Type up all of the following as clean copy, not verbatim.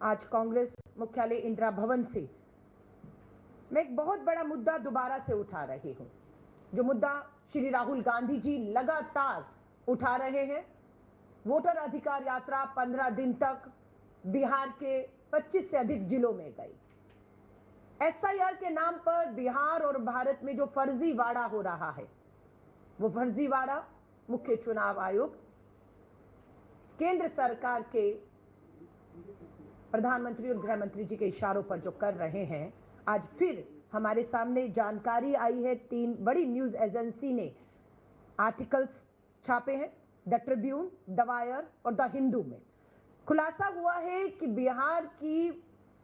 आज कांग्रेस मुख्यालय इंदिरा भवन से मैं एक बहुत बड़ा मुद्दा दोबारा से उठा रही हूं, जो मुद्दा श्री राहुल गांधी जी लगातार उठा रहे हैं। वोटर अधिकार यात्रा 15 दिन तक बिहार के 25 से अधिक जिलों में गई। एसआईआर के नाम पर बिहार और भारत में जो फर्जीवाड़ा हो रहा है, वो फर्जीवाड़ा मुख्य चुनाव आयोग, केंद्र सरकार के प्रधानमंत्री और गृह मंत्री जी के इशारों पर जो कर रहे हैं, आज फिर हमारे सामने जानकारी आई है। 3 बड़ी न्यूज एजेंसी ने आर्टिकल्स छापे हैं, द ट्रिब्यून, द वायर और द हिंदू में। खुलासा हुआ है कि बिहार की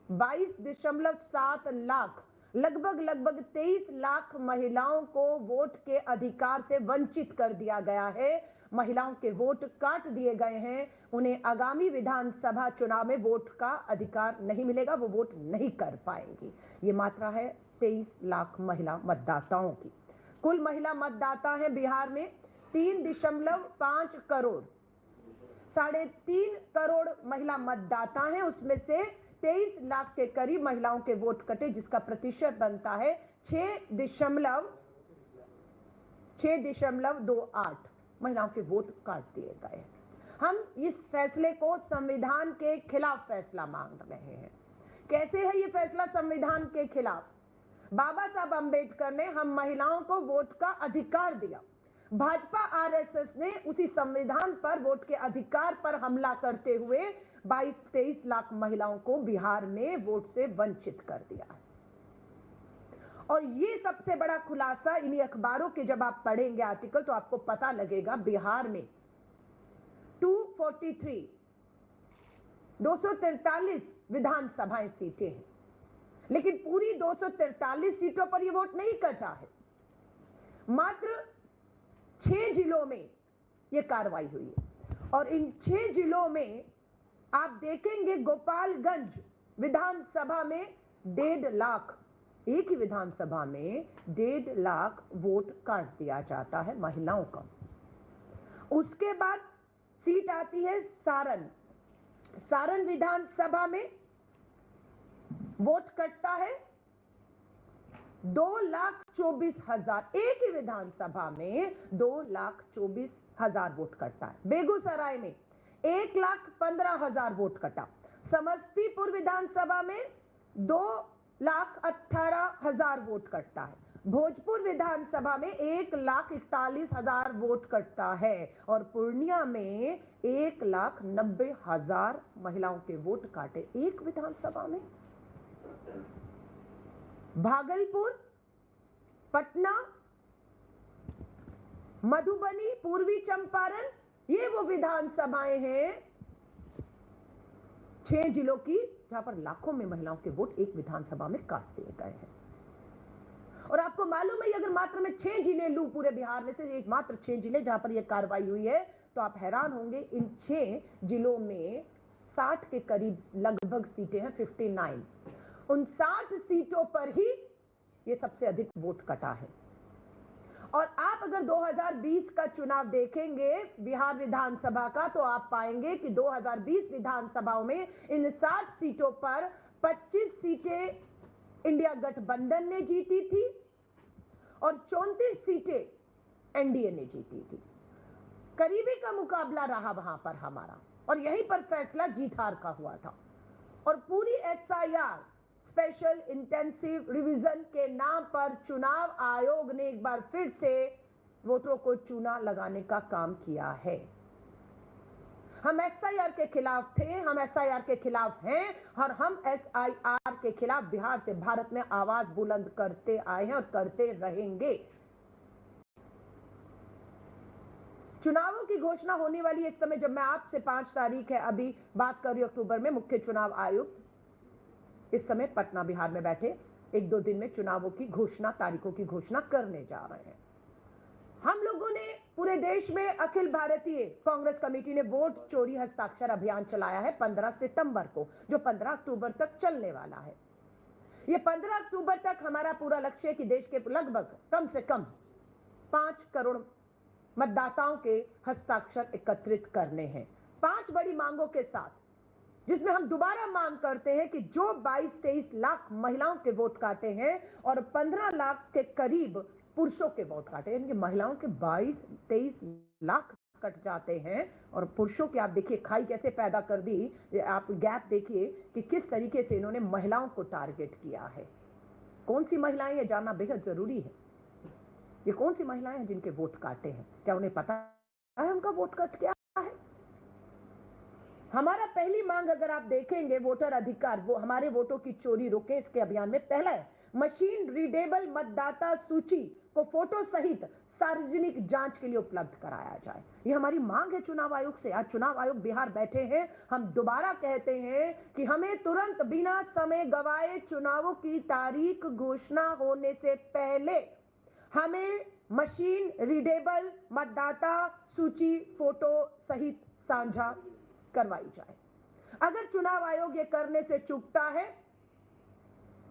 22.7 लाख लगभग 23 लाख महिलाओं को वोट के अधिकार से वंचित कर दिया गया है। महिलाओं के वोट काट दिए गए हैं, उन्हें आगामी विधानसभा चुनाव में वोट का अधिकार नहीं मिलेगा, वो वोट नहीं कर पाएंगी। ये मात्रा है 23 लाख महिला मतदाताओं की। कुल महिला मतदाता है बिहार में 3.5 करोड़, 3.5 करोड़ महिला मतदाता हैं। उसमें से 23 लाख के करीब महिलाओं के वोट कटे, जिसका प्रतिशत बनता है 6.28 महिलाओं के वोट काट दिए गए। हम इस फैसले को संविधान के खिलाफ फैसला मांग रहे हैं। कैसे है ये फैसला संविधान के खिलाफ? बाबा साहब अंबेडकर ने हम महिलाओं को वोट का अधिकार दिया। भाजपा आरएसएस ने उसी संविधान पर वोट के अधिकार पर हमला करते हुए 22-23 लाख महिलाओं को बिहार में वोट से वंचित कर दिया है। और ये सबसे बड़ा खुलासा इन्हीं अखबारों के जब आप पढ़ेंगे आर्टिकल, तो आपको पता लगेगा बिहार में 243 विधानसभाएं सीटें हैं, लेकिन पूरी 243 सीटों पर यह वोट नहीं कटा है। मात्र 6 जिलों में यह कार्रवाई हुई है, और इन 6 जिलों में आप देखेंगे गोपालगंज विधानसभा में 1.5 लाख, एक ही विधानसभा में 1.5 लाख वोट काट दिया जाता है महिलाओं का। उसके बाद सीट आती है सारण विधानसभा में वोट कटता है 2,24,000, एक ही विधानसभा में 2,24,000 वोट कटता है। बेगूसराय में 1,15,000 वोट कटा। समस्तीपुर विधानसभा में 2,18,000 वोट कटता है। भोजपुर विधानसभा में 1,41,000 वोट कटता है, और पूर्णिया में 1,90,000 महिलाओं के वोट काटे एक विधानसभा में। भागलपुर, पटना, मधुबनी, पूर्वी चंपारण, ये वो विधानसभाएं हैं 6 जिलों की, जहां पर लाखों में महिलाओं के वोट एक विधानसभा में काट दिए गए हैं। और आपको मालूम है, अगर मात्र मैं 6 जिले लूं पूरे बिहार में से, एक मात्र 6 जिले जहां पर यह कार्रवाई हुई है, तो आप हैरान होंगे। इन 6 जिलों में 60 के करीब लगभग सीटें हैं, 59। उन 60 सीटों पर ही यह सबसे अधिक वोट कटा है। और आप अगर 2020 का चुनाव देखेंगे बिहार विधानसभा का, तो आप पाएंगे कि 2020 विधानसभाओं में इन 60 सीटों पर 25 सीटें इंडिया गठबंधन ने जीती थी और 34 सीटें एनडीए ने जीती थी। करीबी का मुकाबला रहा वहां पर हमारा, और यहीं पर फैसला जीत हार का हुआ था। और पूरी एसआईआर, स्पेशल इंटेंसिव रिवीजन के नाम पर चुनाव आयोग ने एक बार फिर से वोटरों को चूना लगाने का काम किया है। हम एसआईआर के खिलाफ थे, हम एसआईआर के खिलाफ हैं, और हम एसआईआर के खिलाफ बिहार से भारत में आवाज बुलंद करते आए हैं और करते रहेंगे। चुनावों की घोषणा होने वाली इस समय, जब मैं आपसे 5 तारीख है अभी बात कर रही हूं अक्टूबर में, मुख्य चुनाव आयुक्त इस समय पटना बिहार में बैठे 1-2 दिन में चुनावों की घोषणा, तारीखों की घोषणा करने जा रहे हैं। हम लोगों ने पूरे देश में अखिल भारतीय कांग्रेस कमेटी ने वोट चोरी हस्ताक्षर अभियान चलाया है 15 सितंबर को, जो 15 अक्टूबर तक चलने वाला है। ये 15 अक्टूबर तक हमारा पूरा लक्ष्य है कि देश के लगभग कम से कम 5 करोड़ मतदाताओं के हस्ताक्षर एकत्रित करने हैं। 5 बड़ी मांगों के साथ जिसमें हम दोबारा मांग करते हैं कि जो 22-23 लाख महिलाओं के वोट काटे हैं और 15 लाख के करीब पुरुषों के वोट काटे, यानी कि महिलाओं के 22-23 लाख कट जाते हैं और पुरुषों के आप देखिए खाई कैसे पैदा कर दी। आप गैप देखिए कि किस तरीके से इन्होंने महिलाओं को टारगेट किया है। कौन सी महिलाएं ये जानना बेहद जरूरी है। ये कौन सी महिलाएं हैं जिनके वोट काटे हैं? क्या उन्हें पता है उनका वोट कट क्या है? हमारा पहली मांग अगर आप देखेंगे वोटर अधिकार, वो हमारे वोटों की चोरी रोके, इसके अभियान में पहला है मशीन रीडेबल मतदाता सूची को फोटो सहित सार्वजनिक जांच के लिए उपलब्ध कराया जाए। ये हमारी मांग है चुनाव आयोग से। आज चुनाव आयोग बिहार बैठे हैं, हम दोबारा कहते हैं कि हमें तुरंत बिना समय गवाए चुनावों की तारीख घोषणा होने से पहले हमें मशीन रीडेबल मतदाता सूची फोटो सहित साझा करवाई जाए। अगर चुनाव आयोग ये करने से चूकता है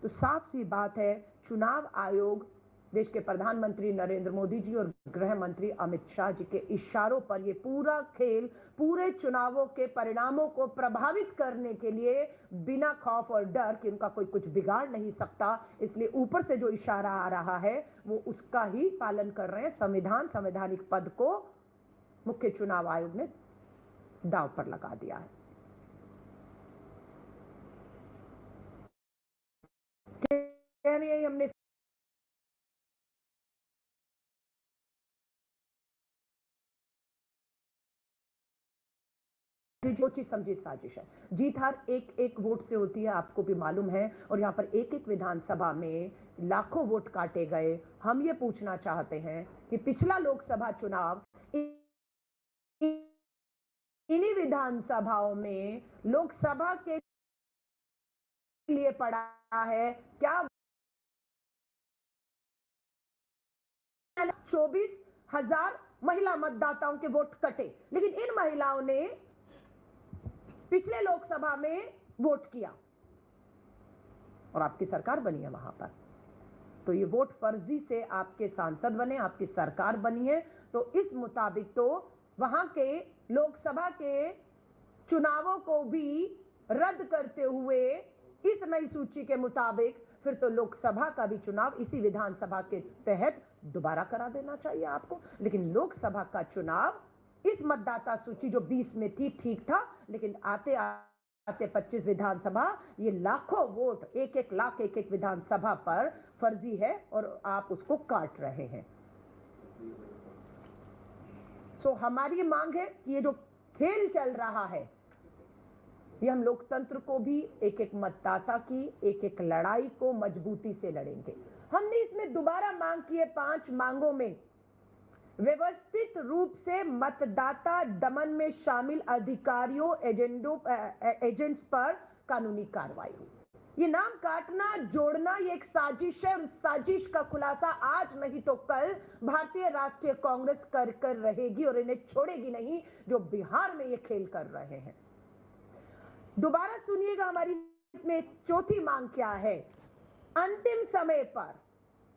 तो साफ सी बात है चुनाव आयोग देश के प्रधानमंत्री नरेंद्र मोदी जी और गृह मंत्री अमित शाह जी के इशारों पर ये पूरा खेल पूरे चुनावों के परिणामों को प्रभावित करने के लिए बिना खौफ और डर कि उनका कोई कुछ बिगाड़ नहीं सकता, इसलिए ऊपर से जो इशारा आ रहा है वो उसका ही पालन कर रहे हैं। संवैधानिक पद को मुख्य चुनाव आयोग ने दांव पर लगा दिया है। हमने जो चीज समझी साजिश है। जीत हार एक एक वोट से होती है, आपको भी मालूम है, और यहाँ पर एक एक विधानसभा में लाखों वोट काटे गए। हम ये पूछना चाहते हैं कि पिछला लोकसभा चुनाव इन्हीं विधानसभाओं में लोकसभा के लिए पड़ा है क्या? 24,000 महिला मतदाताओं के वोट कटे, लेकिन इन महिलाओं ने पिछले लोकसभा में वोट किया और आपकी सरकार बनी है वहां पर। तो ये वोट फर्जी से आपके सांसद बने, आपकी सरकार बनी है, तो इस मुताबिक तो वहां के लोकसभा के चुनावों को भी रद्द करते हुए इस नई सूची के मुताबिक फिर तो लोकसभा का भी चुनाव इसी विधानसभा के तहत दोबारा करा देना चाहिए आपको। लेकिन लोकसभा का चुनाव इस मतदाता सूची जो 20 में थी ठीक था, लेकिन आते आते 25 विधानसभा ये लाखों वोट एक एक लाख एक एक विधानसभा पर फर्जी है और आप उसको काट रहे हैं। तो हमारी मांग है कि ये जो खेल चल रहा है ये हम लोकतंत्र को भी एक एक मतदाता की एक एक लड़ाई को मजबूती से लड़ेंगे। हमने इसमें दोबारा मांग की है 5 मांगों में व्यवस्थित रूप से मतदाता दमन में शामिल अधिकारियों एजेंट्स पर कानूनी कार्रवाई हो। ये नाम काटना जोड़ना ये एक साजिश है और इस साजिश का खुलासा आज नहीं तो कल भारतीय राष्ट्रीय कांग्रेस कर रहेगी और इन्हें छोड़ेगी नहीं जो बिहार में ये खेल कर रहे हैं। दोबारा सुनिएगा हमारी इसमें चौथी मांग क्या है। अंतिम समय पर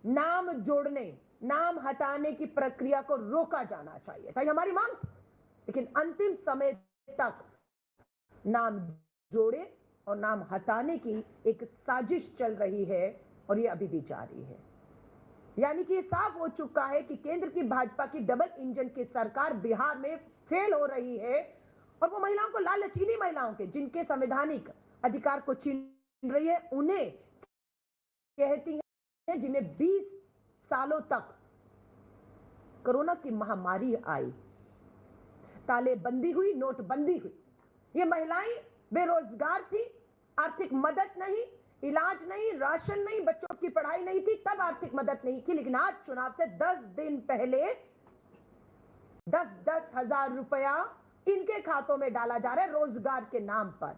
नाम जोड़ने नाम हटाने की प्रक्रिया को रोका जाना चाहिए था, हमारी मांग। लेकिन अंतिम समय तक नाम जोड़े और नाम हटाने की एक साजिश चल रही है और ये अभी भी जारी है। यानी कि साफ हो चुका है कि केंद्र की भाजपा की डबल इंजन की सरकार बिहार में फेल हो रही है और वो महिलाओं को, लालचीनी महिलाओं के जिनके संवैधानिक अधिकार को छीन रही है, उन्हें कहती है जिन्हें 20 सालों तक कोरोना की महामारी आई, तालेबंदी हुई, नोटबंदी हुई, ये महिलाएं बेरोजगार थी, आर्थिक मदद नहीं, इलाज नहीं, राशन नहीं, बच्चों की पढ़ाई नहीं थी, तब आर्थिक मदद नहीं की। लेकिन आज चुनाव से 10 दिन पहले 10-10 हजार रुपया इनके खातों में डाला जा रहा है रोजगार के नाम पर।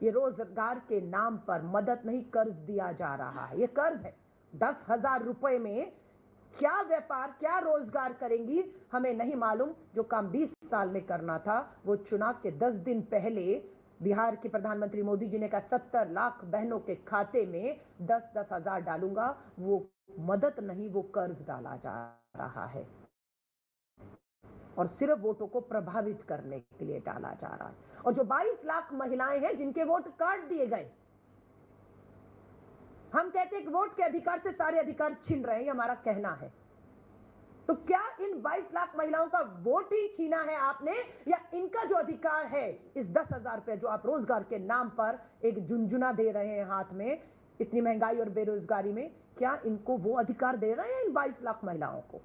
ये रोजगार के नाम पर मदद नहीं, कर्ज दिया जा रहा है। ये कर्ज है। 10,000 रुपए में क्या व्यापार, क्या रोजगार करेंगी हमें नहीं मालूम। जो काम 20 साल में करना था वो चुनाव के 10 दिन पहले बिहार के प्रधानमंत्री मोदी जी ने कहा 70 लाख बहनों के खाते में 10-10 हजार डालूंगा, वो मदद नहीं वो कर्ज डाला जा रहा है। और सिर्फ वोटों को प्रभावित करने के लिए डाला जा रहा है। और जो 22 लाख महिलाएं हैं जिनके वोट काट दिए गए, हम कहते हैं कि वोट के अधिकार से सारे अधिकार छीन रहे हैं, ये हमारा कहना है। तो क्या इन 22 लाख महिलाओं का वोट ही छीना है आपने, या इनका जो अधिकार है इस 10,000 रुपए जो आप रोजगार के नाम पर एक झुनझुना दे रहे हैं हाथ में, इतनी महंगाई और बेरोजगारी में, क्या इनको वो अधिकार दे रहे हैं इन 22 लाख महिलाओं को?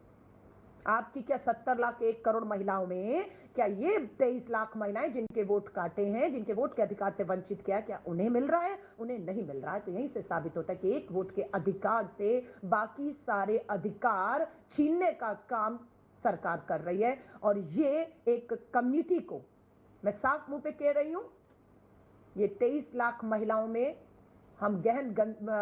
आपकी क्या 70 लाख 1 करोड़ महिलाओं में क्या ये 23 लाख महिलाएं जिनके वोट काटे हैं, जिनके वोट के अधिकार से वंचित किया, क्या उन्हें मिल रहा है? उन्हें नहीं मिल रहा है। तो यहीं से साबित होता है कि एक वोट के अधिकार से बाकी सारे अधिकार छीनने का काम सरकार कर रही है। और ये एक कम्युनिटी को, मैं साफ मुंह पे कह रही हूं, ये 23 लाख महिलाओं में हम गहन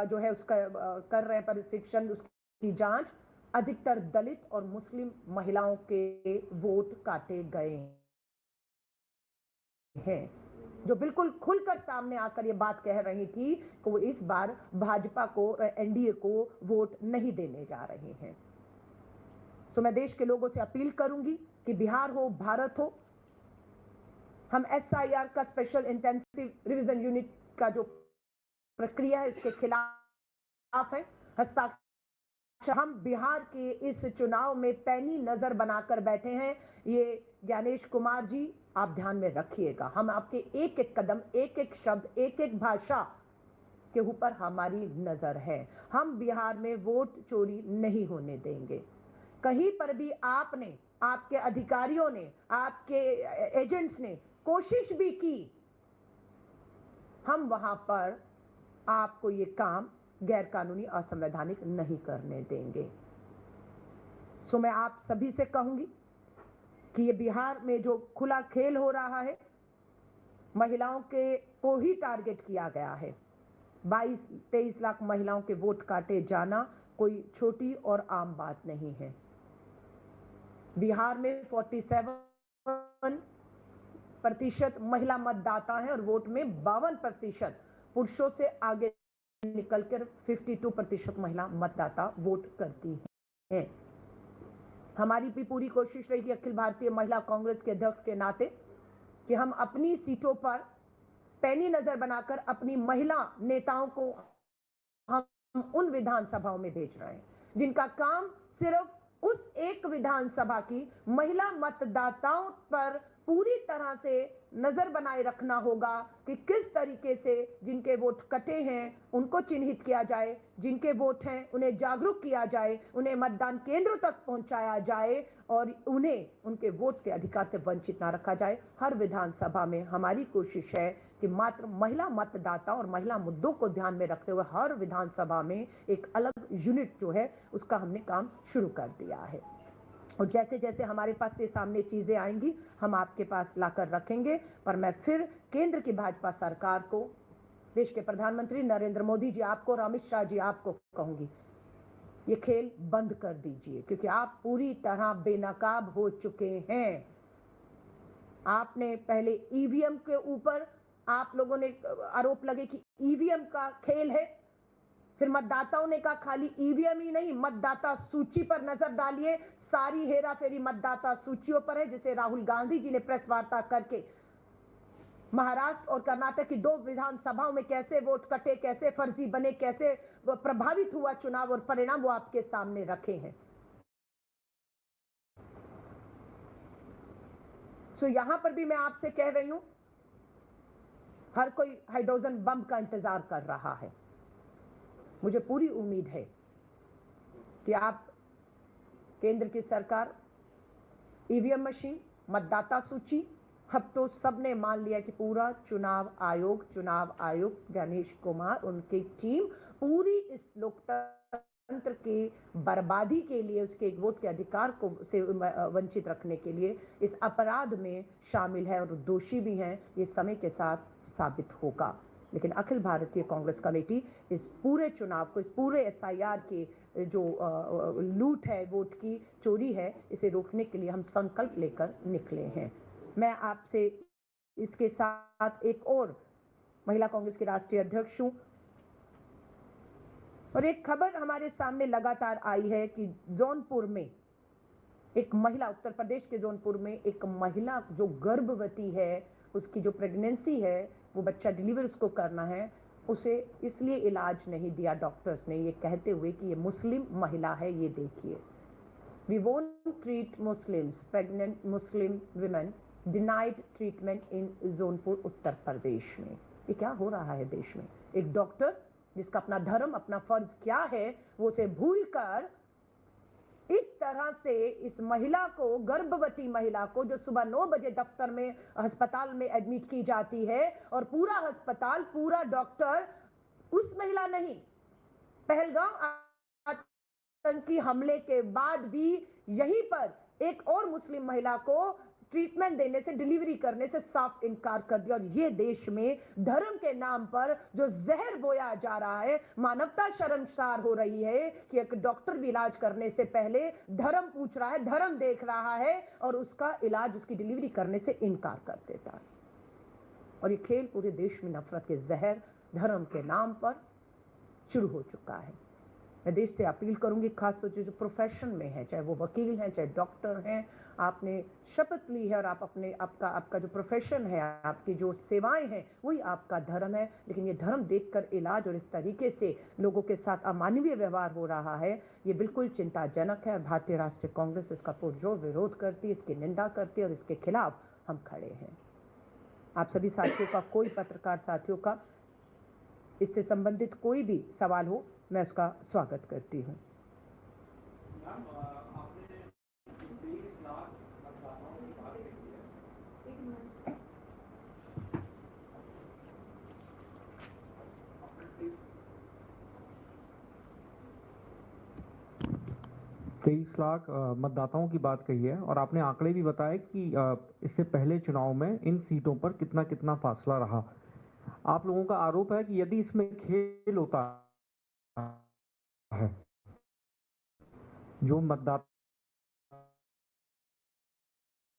जो है उसका कर रहे हैं प्रशिक्षण, उसकी जांच, अधिकतर दलित और मुस्लिम महिलाओं के वोट काटे गए हैं, जो बिल्कुल खुलकर सामने आकर ये बात कह रही थी कि वो इस बार भाजपा को, एनडीए को वोट नहीं देने जा रहे हैं। तो मैं देश के लोगों से अपील करूंगी कि बिहार हो, भारत हो, हम एसआईआर का स्पेशल इंटेंसिव रिवीजन यूनिट का जो प्रक्रिया है उसके खिलाफ है। हस्ताक्षर हम बिहार के इस चुनाव में पैनी नजर बनाकर बैठे हैं। ये ज्ञानेश कुमार जी आप ध्यान में रखिएगा, हम आपके एक एक कदम, एक एक शब्द, एक एक भाषा के ऊपर हमारी नजर है। हम बिहार में वोट चोरी नहीं होने देंगे। कहीं पर भी आपने, आपके अधिकारियों ने, आपके एजेंट्स ने कोशिश भी की, हम वहां पर आपको ये काम गैर कानूनी, असंवैधानिक नहीं करने देंगे। सो मैं आप सभी से कहूंगी कि ये बिहार में जो खुला खेल हो रहा है, महिलाओं के को ही टारगेट किया गया है। 22-23 लाख महिलाओं के वोट काटे जाना कोई छोटी और आम बात नहीं है। बिहार में 47% महिला मतदाता हैं और वोट में 52% पुरुषों से आगे निकलकर 52% महिला मतदाता वोट करती हैं। हमारी भी पूरी कोशिश रहेगी अखिल भारतीय महिला कांग्रेस के अध्यक्ष के नाते कि हम अपनी सीटों पर पैनी नजर बनाकर अपनी महिला नेताओं को हम उन विधानसभाओं में भेज रहे हैं जिनका काम सिर्फ उस एक विधानसभा की महिला मतदाताओं पर पूरी तरह से नजर बनाए रखना होगा कि किस तरीके से जिनके वोट कटे हैं उनको चिन्हित किया जाए, जिनके वोट हैं उन्हें जागरूक किया जाए, उन्हें मतदान केंद्रों तक पहुंचाया जाए और उन्हें उनके वोट के अधिकार से वंचित ना रखा जाए। हर विधानसभा में हमारी कोशिश है कि मात्र महिला मतदाता और महिला मुद्दों को ध्यान में रखते हुए हर विधानसभा में एक अलग यूनिट जो है उसका हमने काम शुरू कर दिया है। और जैसे जैसे हमारे पास ये सामने चीजें आएंगी हम आपके पास लाकर रखेंगे। पर मैं फिर केंद्र की भाजपा सरकार को, देश के प्रधानमंत्री नरेंद्र मोदी जी आपको और अमित शाह जी आपको कहूंगी, ये खेल बंद कर दीजिए, क्योंकि आप पूरी तरह बेनकाब हो चुके हैं। आपने पहले ईवीएम के ऊपर आप लोगों ने आरोप लगे कि ईवीएम का खेल है, फिर मतदाताओं ने कहा खाली ईवीएम ही नहीं, मतदाता सूची पर नजर डालिए। सारी हेरा फेरी मतदाता सूचियों पर है, जिसे राहुल गांधी जी ने प्रेस वार्ता करके महाराष्ट्र और कर्नाटक की 2 विधानसभाओं में कैसे वोट कटे, कैसे फर्जी बने, कैसे प्रभावित हुआ चुनाव और परिणाम, वो आपके सामने रखे हैं। तो यहां पर भी मैं आपसे कह रही हूं, हर कोई हाइड्रोजन बम का इंतजार कर रहा है। मुझे पूरी उम्मीद है कि आप, केंद्र की सरकार, ईवीएम मशीन, मतदाता सूची, अब तो सबने मान लिया कि पूरा चुनाव आयोग गणेश कुमार, उनकी टीम पूरी इस लोकतंत्र की बर्बादी के लिए, उसके एक वोट के अधिकार को से वंचित रखने के लिए इस अपराध में शामिल है और दोषी भी हैं। ये समय के साथ साबित होगा। लेकिन अखिल भारतीय कांग्रेस कमेटी इस पूरे चुनाव को, इस पूरे एसआईआर के जो लूट है, वोट की चोरी है, इसे रोकने के लिए हम संकल्प लेकर निकले हैं। मैं आपसे इसके साथ एक और महिला कांग्रेस की राष्ट्रीय अध्यक्ष हूं और एक खबर हमारे सामने लगातार आई है कि जौनपुर में एक महिला उत्तर प्रदेश के जौनपुर में एक महिला जो गर्भवती है, उसकी जो प्रेगनेंसी है, वो बच्चा डिलीवर उसको करना है, उसे इसलिए इलाज नहीं दिया डॉक्टर्स ने, ये कहते हुए कि ये मुस्लिम महिला है, ये देखिए। We won't treat Muslims, pregnant Muslim women denied treatment in Jaunpur Uttar Pradesh में। ये क्या हो रहा है देश में? एक डॉक्टर जिसका अपना धर्म, अपना फर्ज क्या है, वो उसे भूलकर इस तरह से इस महिला को, गर्भवती महिला को, जो सुबह 9 बजे दफ्तर में, अस्पताल में एडमिट की जाती है, और पूरा अस्पताल, पूरा डॉक्टर उस महिला नहीं, पहलगाम आतंकी हमले के बाद भी यहीं पर एक और मुस्लिम महिला को ट्रीटमेंट देने से, डिलीवरी करने से साफ इनकार कर दिया। और ये देश में धर्म के नाम पर जो जहर बोया जा रहा है, मानवता शर्मसार हो रही है कि एक डॉक्टर भी इलाज करने से पहले धर्म पूछ रहा है, धर्म देख रहा है, और उसका इलाज, उसकी डिलीवरी करने से इनकार कर देता है। और ये खेल पूरे देश में नफरत के जहर धर्म के नाम पर शुरू हो चुका है। मैं देश से अपील करूंगी, खासतौर से जो प्रोफेशन में है, चाहे वो वकील हैं, चाहे डॉक्टर हैं, आपने शपथ ली है और आप अपने आपका जो प्रोफेशन है, आपकी जो सेवाएं हैं, वही आपका धर्म है। लेकिन ये धर्म देखकर इलाज और इस तरीके से लोगों के साथ अमानवीय व्यवहार हो रहा है, ये बिल्कुल चिंताजनक है। भारतीय राष्ट्रीय कांग्रेस इसका पुरजोर विरोध करती है, इसकी निंदा करती है, और इसके खिलाफ हम खड़े हैं। आप सभी साथियों का, कोई पत्रकार साथियों का इससे संबंधित कोई भी सवाल हो, मैं उसका स्वागत करती हूँ। तेईस लाख मतदाताओं की बात कही है, और आपने आंकड़े भी बताए कि इससे पहले चुनाव में इन सीटों पर कितना कितना फासला रहा। आप लोगों का आरोप है कि यदि इसमें खेल होता है, जो मतदाता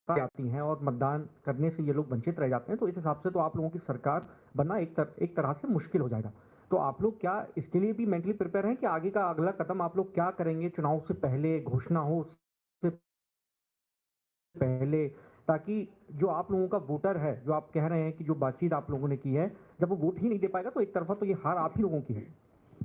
आती हैं और मतदान करने से ये लोग वंचित रह जाते हैं, तो इस हिसाब से तो आप लोगों की सरकार बनना एक तरह से मुश्किल हो जाएगा। तो आप लोग क्या इसके लिए भी मेंटली प्रिपेयर हैं कि आगे का अगला कदम आप लोग क्या करेंगे, चुनाव से पहले घोषणा हो उससे पहले, ताकि जो आप लोगों का वोटर है, जो आप कह रहे हैं कि जो बातचीत आप लोगों ने की है, जब वो वोट ही नहीं दे पाएगा तो एक तरफा तो ये हार आप ही लोगों की है।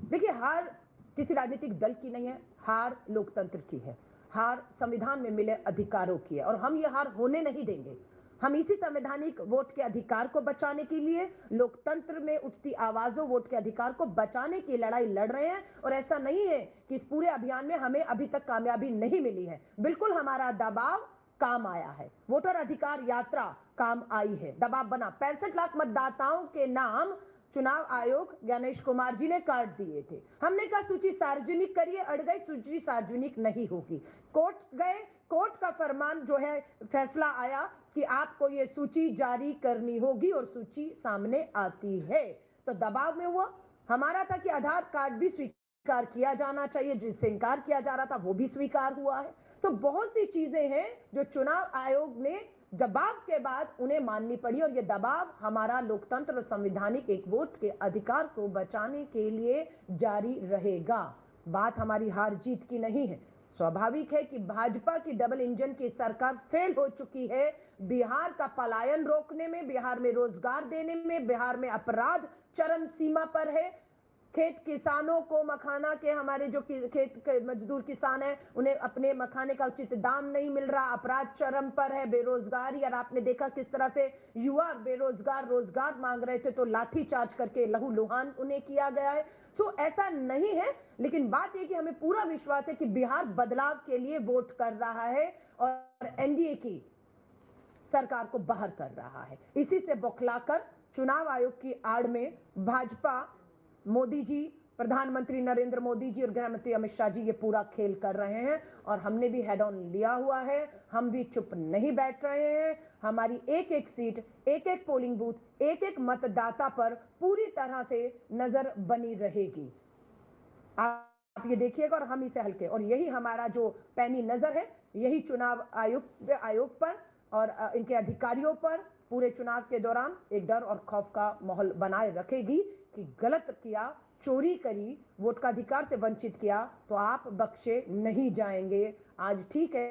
देखिए, हार किसी राजनीतिक दल की नहीं है, हार लोकतंत्र की है, हार संविधान में मिले अधिकारों की है, और हम ये हार होने नहीं देंगे। हम इसी संवैधानिक वोट के अधिकार को बचाने के लिए, लोकतंत्र में उठती आवाजों, वोट के अधिकार को बचाने की लड़ाई लड़ रहे हैं। और ऐसा नहीं है कि इस पूरे अभियान में हमें अभी तक कामयाबी नहीं मिली है, बिल्कुल हमारा दबाव काम आया है, वोटर अधिकार यात्रा काम आई है, दबाव बना। 65 लाख मतदाताओं के नाम चुनाव आयोग गणेश कुमार जी ने काट दिए थे। हमने कहा सूची सार्वजनिक करिए, अड़ गई, सूची सार्वजनिक नहीं होगी। कोर्ट गए, कोर्ट का फरमान जो है, फैसला आया कि आपको ये सूची जारी करनी होगी, और सूची सामने आती है। तो दबाव में हुआ, हमारा था कि आधार कार्ड भी स्वीकार किया जाना चाहिए, जिससे इनकार किया जा रहा था वो भी स्वीकार हुआ है। तो बहुत सी चीजें हैं जो चुनाव आयोग ने दबाव के बाद उन्हें माननी पड़ी, और ये दबाव हमारा लोकतंत्र और संवैधानिक एक वोट के अधिकार को बचाने के लिए जारी रहेगा। बात हमारी हार जीत की नहीं है। स्वाभाविक है कि भाजपा की डबल इंजन की सरकार फेल हो चुकी है बिहार का पलायन रोकने में, बिहार में रोजगार देने में, बिहार में अपराध चरम सीमा पर है। खेत किसानों को, मखाना के हमारे जो खेत के मजदूर किसान हैं, उन्हें अपने मखाने का उचित दाम नहीं मिल रहा, अपराध चरम पर है, बेरोजगारी। और आपने देखा किस तरह से युवा बेरोजगार रोजगार मांग रहे थे तो लाठी चार्ज करके लहू लुहान उन्हें किया गया है। तो ऐसा नहीं है, लेकिन बात यह कि हमें पूरा विश्वास है कि बिहार बदलाव के लिए वोट कर रहा है और एनडीए की सरकार को बाहर कर रहा है। इसी से बौखलाकर चुनाव आयोग की आड़ में भाजपा, मोदी जी, प्रधानमंत्री नरेंद्र मोदी जी और गृह मंत्री अमित शाह जी ये पूरा खेल कर रहे हैं, और हमने भी हेड ऑन लिया हुआ है। हम भी चुप नहीं बैठ रहे हैं। हमारी एक एक सीट, एक एक पोलिंग बूथ, एक एक मतदाता पर पूरी तरह से नजर बनी रहेगी। आप ये देखिएगा, और हम इसे हल्के, और यही हमारा जो पैनी नजर है, यही चुनाव आयोग पर और इनके अधिकारियों पर पूरे चुनाव के दौरान एक डर और खौफ का माहौल बनाए रखेगी कि गलत किया, चोरी करी, वोट का अधिकार से वंचित किया तो आप बख्शे नहीं जाएंगे। आज ठीक है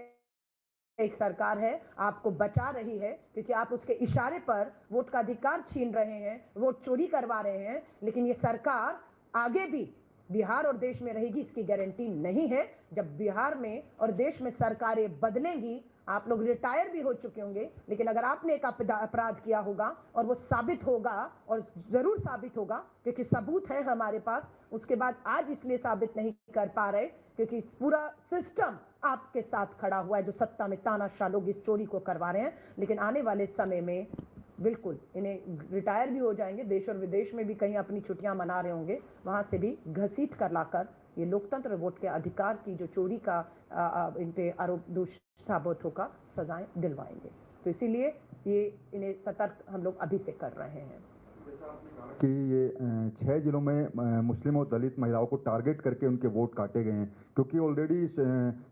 एक सरकार है आपको बचा रही है, क्योंकि आप उसके इशारे पर वोट का अधिकार छीन रहे हैं, वोट चोरी करवा रहे हैं। लेकिन ये सरकार आगे भी बिहार और देश में रहेगी इसकी गारंटी नहीं है। जब बिहार में और देश में सरकारें बदलेंगी, आप लोग रिटायर भी हो चुके होंगे, लेकिन अगर आपने एक अपराध किया होगा और वो साबित होगा, और जरूर साबित होगा क्योंकि सबूत है हमारे पास, उसके बाद आज इसलिए साबित नहीं कर पा रहे क्योंकि पूरा सिस्टम आपके साथ खड़ा हुआ है, जो सत्ता में तानाशाह लोग इस चोरी को करवा रहे हैं। लेकिन आने वाले समय में बिल्कुल इन्हें रिटायर भी हो जाएंगे, देश और विदेश में भी कहीं अपनी छुट्टियां मना रहे होंगे, वहां से भी घसीट कर लाकर ये लोकतंत्र वोट के अधिकार की जो चोरी का इन पे आरोप दोष साबित होगा, सजाएं दिलवाएंगे। तो इसीलिए ये इन्हें सतर्क हम लोग अभी से कर रहे हैं कि ये 6 जिलों में मुस्लिम और दलित महिलाओं को टारगेट करके उनके वोट काटे गए हैं, क्योंकि ऑलरेडी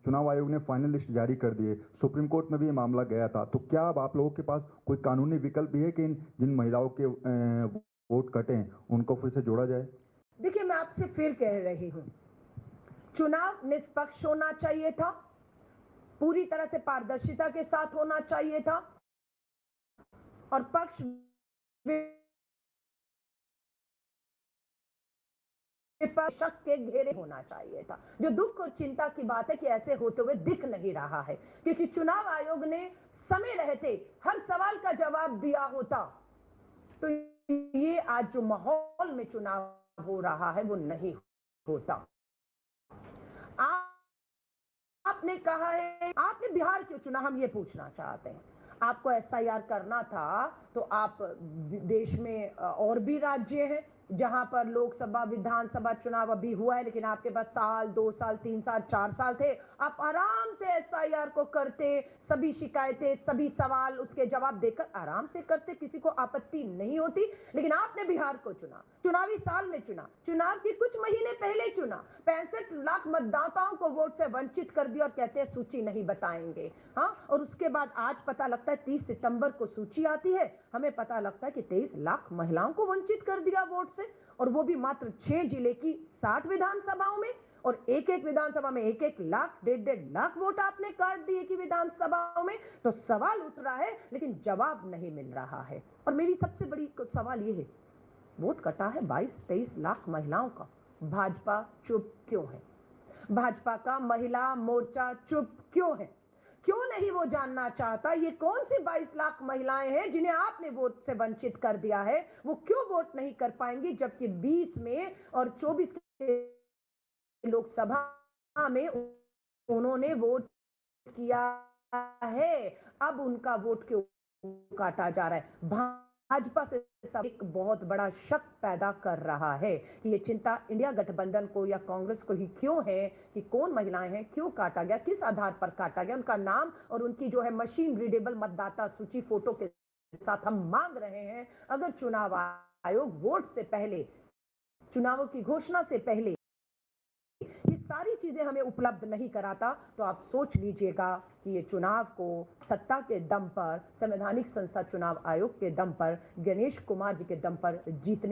चुनाव आयोग ने फाइनल लिस्ट जारी कर दिए, सुप्रीम कोर्ट में भी ये मामला गया था। तो क्या अब आप लोगों के पास कोई कानूनी विकल्प भी है कि जिन महिलाओं के वोट कटे हैं उनको फिर से जोड़ा जाए? देखिए, मैं आपसे फिर कह रही हूँ, चुनाव निष्पक्ष होना चाहिए था, पूरी तरह से पारदर्शिता के साथ होना चाहिए था, और पक्ष शक के घेरे होना चाहिए था। जो दुख और चिंता की बात है कि ऐसे होते हुए दिख नहीं रहा है, क्योंकि चुनाव आयोग ने समय रहते हर सवाल का जवाब दिया होता तो ये आज जो माहौल में चुनाव हो रहा है वो नहीं होता। आपने कहा है, आपने बिहार क्यों चुना, हम ये पूछना चाहते हैं। आपको एसआईआर करना था तो आप देश में और भी राज्य हैं जहां पर लोकसभा विधानसभा चुनाव अभी हुआ है, लेकिन आपके पास साल, 2 साल, 3 साल, 4 साल थे, आप आराम से एसआईआर को करते, सभी शिकायतें, सभी सवाल उसके जवाब देकर आराम से करते, किसी को आपत्ति नहीं होती। लेकिन आपने बिहार को चुना, चुनावी साल में चुना, चुनाव के कुछ महीने पहले चुना, 65 लाख मतदाताओं को वोट से वंचित कर दिया और कहते हैं सूची नहीं बताएंगे। हाँ, और उसके बाद आज पता लगता है 30 सितंबर को सूची आती है, हमें पता लगता है कि 23 लाख महिलाओं को वंचित कर दिया वोट से, और वो भी मात्र 6 जिले की 60 विधानसभाओं में, और एक एक विधानसभा में 1-1 लाख, 1.5 लाख वोट आपने काट दिए कि विधानसभाओं में। तो सवाल उठ रहा है लेकिन जवाब नहीं मिल रहा है। और मेरी सबसे बड़ी सवाल ये है, वोट कटा है 22-23 लाख महिलाओं का, भाजपा चुप क्यों है? भाजपा का महिला मोर्चा चुप क्यों है? क्यों नहीं वो जानना चाहता ये कौन सी 22 लाख महिलाएं हैं जिन्हें आपने वोट से वंचित कर दिया है, वो क्यों वोट नहीं कर पाएंगी, जबकि 20 में और 24 के लोकसभा में उन्होंने वोट किया है। अब उनका वोट क्यों काटा जा रहा है? भाजपा से सब एक बहुत बड़ा शक पैदा कर रहा है कि ये चिंता इंडिया गठबंधन को या कांग्रेस को ही क्यों है कि कौन महिलाएं हैं, क्यों काटा गया, किस आधार पर काटा गया, उनका नाम और उनकी जो है मशीन रीडेबल मतदाता सूची फोटो के साथ हम मांग रहे हैं। अगर चुनाव आयोग वोट से पहले, चुनावों की घोषणा से पहले ये सारी चीजें हमें उपलब्ध नहीं कराता तो आप सोच लीजिएगा कि ये चुनाव को सत्ता के दम पर, संवैधानिक संस्था चुनाव आयोग के दम पर, गणेश कुमार जी के दम पर जीतने